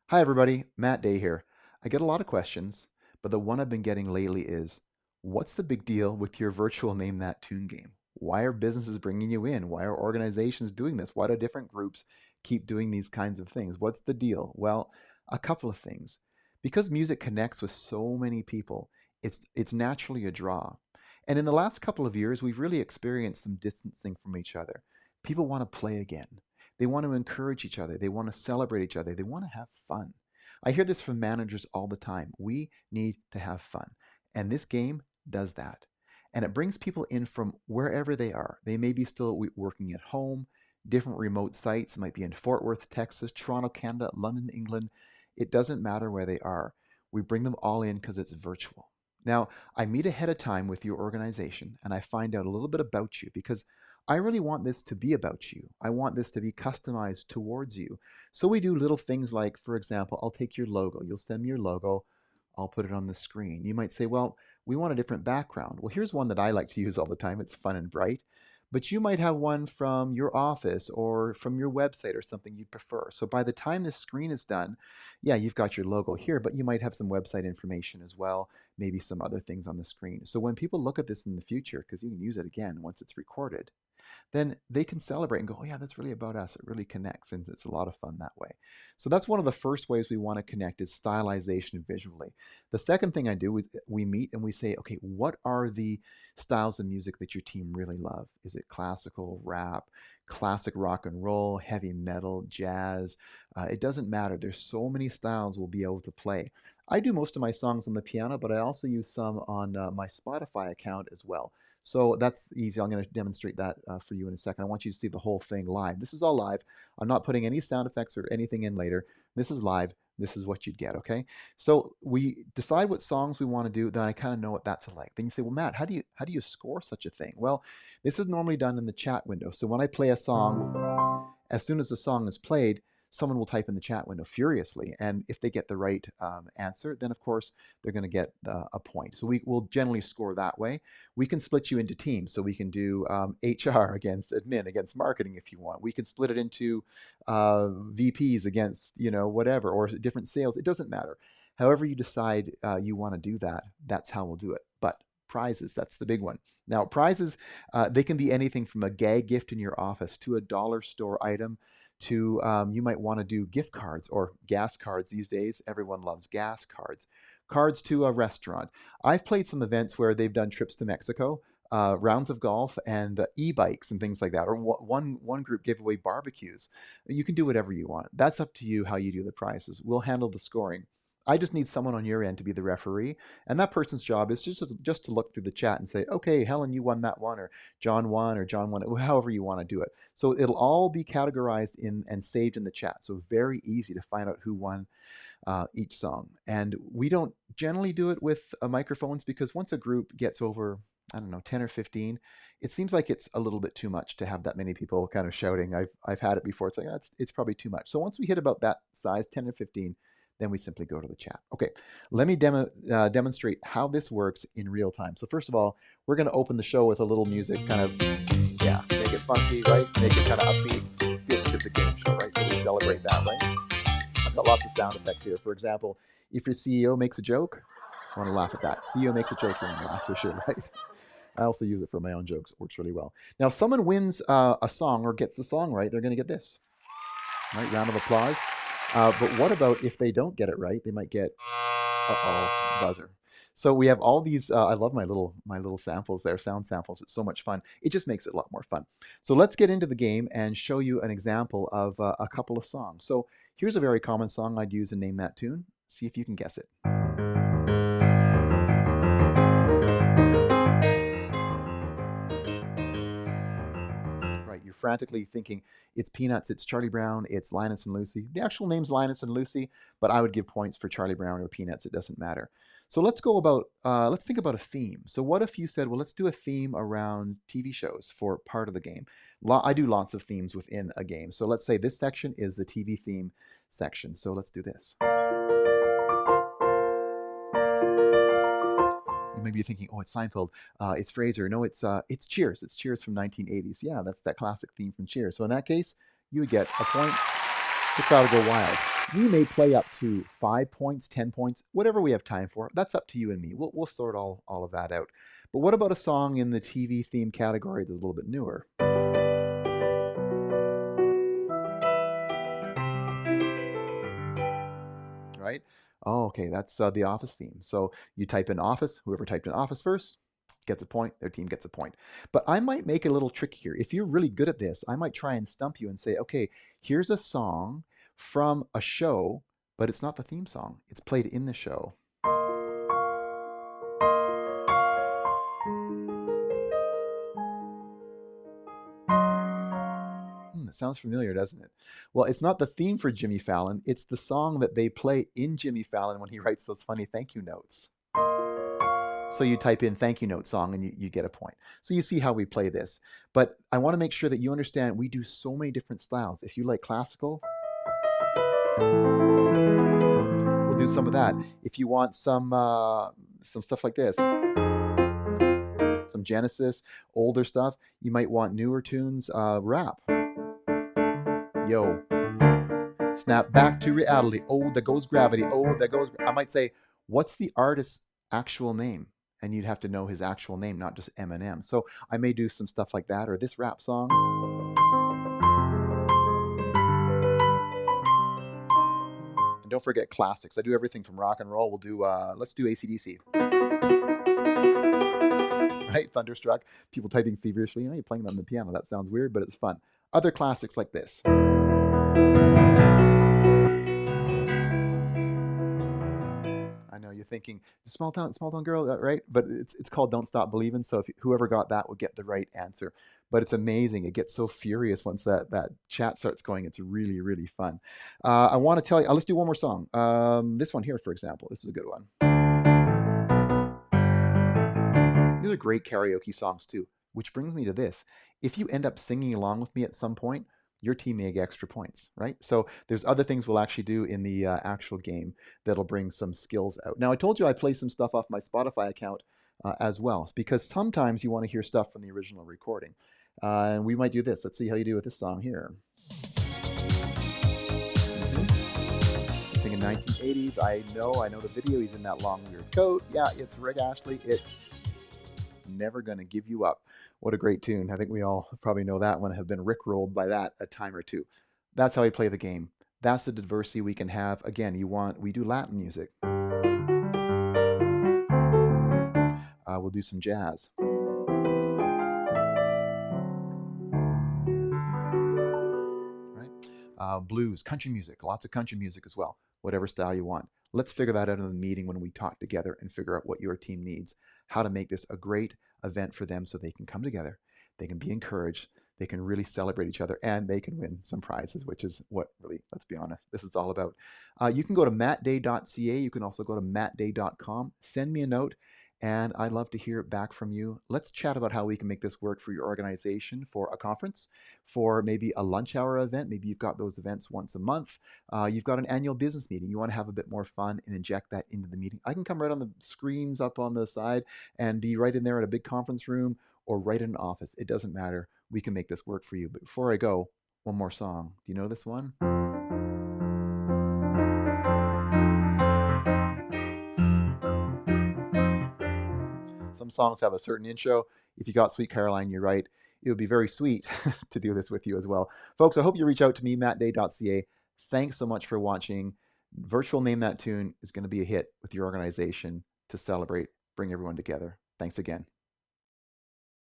Hi, everybody. Matt Day here. I get a lot of questions, but the one I've been getting lately is what's the big deal with your virtual Name That Tune game? Why are businesses bringing you in? Why are organizations doing this? Why do different groups keep doing these kinds of things? What's the deal? Well, a couple of things. Because music connects with so many people, it's naturally a draw. And in the last couple of years, we've really experienced some distancing from each other. People want to play again. They want to encourage each other. They want to celebrate each other. They want to have fun. I hear this from managers all the time. We need to have fun. And this game does that. And it brings people in from wherever they are. They may be still working at home, different remote sites. It might be in Fort Worth, Texas, Toronto, Canada, London, England. It doesn't matter where they are. We bring them all in because it's virtual. Now, I meet ahead of time with your organization and I find out a little bit about you because I really want this to be about you. I want this to be customized towards you. So we do little things like, for example, I'll take your logo. You'll send me your logo. I'll put it on the screen. You might say, well, we want a different background. Well, here's one that I like to use all the time. It's fun and bright. But you might have one from your office or from your website or something you'd prefer. So by the time this screen is done, yeah, you've got your logo here, but you might have some website information as well, maybe some other things on the screen. So when people look at this in the future, because you can use it again once it's recorded, then they can celebrate and go, oh, yeah, that's really about us. It really connects, and it's a lot of fun that way. So that's one of the first ways we want to connect is stylization visually. The second thing I do is we meet and we say, okay, what are the styles of music that your team really love? Is it classical, rap, classic rock and roll, heavy metal, jazz? It doesn't matter. There's so many styles we'll be able to play. I do most of my songs on the piano, but I also use some on my Spotify account as well. So that's easy. I'm going to demonstrate that for you in a second. I want you to see the whole thing live. This is all live. I'm not putting any sound effects or anything in later. This is live. This is what you'd get, okay? So we decide what songs we want to do, then I kind of know what that's like. Then you say, well, Matt, how do you score such a thing? Well, this is normally done in the chat window. So when I play a song, as soon as the song is played, someone will type in the chat window furiously. And if they get the right answer, then of course they're going to get a point. So we will generally score that way. We can split you into teams. So we can do HR against admin, against marketing if you want. We can split it into VPs against, whatever, or different sales. It doesn't matter. However you decide you want to do that, that's how we'll do it. But prizes, that's the big one. Now, prizes, they can be anything from a gag gift in your office to a dollar store item to you might want to do gift cards or gas cards these days. Everyone loves gas cards. Cards to a restaurant. I've played some events where they've done trips to Mexico, rounds of golf, and e-bikes and things like that. Or one group gave away barbecues. You can do whatever you want. That's up to you how you do the prizes. We'll handle the scoring. I just need someone on your end to be the referee, and that person's job is just to look through the chat and say, okay, Helen, you won that one, or John won it, however you want to do it. So it'll all be categorized in and saved in the chat. So very easy to find out who won each song. And we don't generally do it with microphones because once a group gets over, I don't know, 10 or 15, it seems like it's a little bit too much to have that many people kind of shouting. I've had it before. It's like, it's probably too much. So once we hit about that size, 10 or 15, then we simply go to the chat. Okay, let me demonstrate how this works in real time. So first of all, we're going to open the show with a little music, kind of, yeah, make it funky, right? Make it kind of upbeat. Feels like it's a game show, right? So we celebrate that, right? I've got lots of sound effects here. For example, if your CEO makes a joke, I want to laugh at that. CEO makes a joke, you want to laugh for sure, right? I also use it for my own jokes. It works really well. Now, if someone wins a song or gets the song right, they're going to get this, right? Round of applause. But what about if they don't get it right? They might get, uh-oh, buzzer. So we have all these. I love my little samples there, sound samples. It's so much fun. It just makes it a lot more fun. So let's get into the game and show you an example of a couple of songs. So here's a very common song I'd use and name that tune. See if you can guess it. Right, you're frantically thinking it's Peanuts, it's Charlie Brown, it's Linus and Lucy. The actual name's Linus and Lucy, but I would give points for Charlie Brown or Peanuts. It doesn't matter. So let's think about a theme. So what if you said, well, let's do a theme around TV shows for part of the game. I do lots of themes within a game. So let's say this section is the TV theme section. So let's do this. You may be thinking, oh, it's Seinfeld, it's Frasier. No, it's Cheers. It's Cheers from 1980s. Yeah, that's that classic theme from Cheers. So in that case, you would get a point. The crowd will go wild. We may play up to 5 points, 10 points, whatever we have time for. That's up to you and me. We'll sort all of that out. But what about a song in the TV theme category that's a little bit newer? Right? Oh, okay, that's the Office theme. So you type in Office, whoever typed in Office first gets a point, their team gets a point. But I might make it a little trickier. If you're really good at this, I might try and stump you and say, okay, here's a song from a show, but it's not the theme song. It's played in the show. It sounds familiar, doesn't it? Well, it's not the theme for Jimmy Fallon. It's the song that they play in Jimmy Fallon when he writes those funny thank you notes. So you type in thank you note song and you get a point. So you see how we play this. But I want to make sure that you understand we do so many different styles. If you like classical, we'll do some of that. If you want some stuff like this, some Genesis, older stuff, you might want newer tunes, rap. Yo. Snap back to reality. Oh, there goes gravity. Oh, there goes. I might say, what's the artist's actual name? And you'd have to know his actual name, not just Eminem. So I may do some stuff like that, or this rap song. And don't forget classics. I do everything from rock and roll. We'll do, let's do AC/DC. Right? Thunderstruck. People typing feverishly. You know, you're playing on the piano. That sounds weird, but it's fun. Other classics like this. I know you're thinking small town girl, right? But it's called Don't Stop Believing. So if whoever got that will get the right answer. But it's amazing. It gets so furious once that chat starts going. It's really, really fun. I want to tell you, let's do one more song. This one here, for example. This is a good one. These are great karaoke songs too, which brings me to this. If you end up singing along with me at some point, your team may get extra points, right? So there's other things we'll actually do in the actual game that'll bring some skills out. Now, I told you I play some stuff off my Spotify account as well, because sometimes you want to hear stuff from the original recording. And we might do this. Let's see how you do with this song here. I think in 1980s, I know the video. He's in that long weird coat. Yeah, it's Rick Astley. It's Never Gonna Give You Up. What a great tune. I think we all probably know that one, have been rickrolled by that a time or two. That's how we play the game. That's the diversity we can have. Again, we do Latin music. We'll do some jazz. Right? Blues, country music, lots of country music as well. Whatever style you want. Let's figure that out in the meeting when we talk together and figure out what your team needs, how to make this a great event for them so they can come together, they can be encouraged, they can really celebrate each other, and they can win some prizes, which is what really, let's be honest, this is all about. You can go to mattday.ca. You can also go to mattday.com. Send me a note, and I'd love to hear back from you. Let's chat about how we can make this work for your organization, for a conference, for maybe a lunch hour event. Maybe you've got those events once a month. You've got an annual business meeting. You want to have a bit more fun and inject that into the meeting. I can come right on the screens up on the side and be right in there in a big conference room or right in an office. It doesn't matter. We can make this work for you. But before I go, one more song. Do you know this one? Some songs have a certain intro. If you got Sweet Caroline, you're right. It would be very sweet to do this with you as well. Folks, I hope you reach out to me, mattday.ca. Thanks so much for watching. Virtual Name That Tune is going to be a hit with your organization to celebrate, bring everyone together. Thanks again.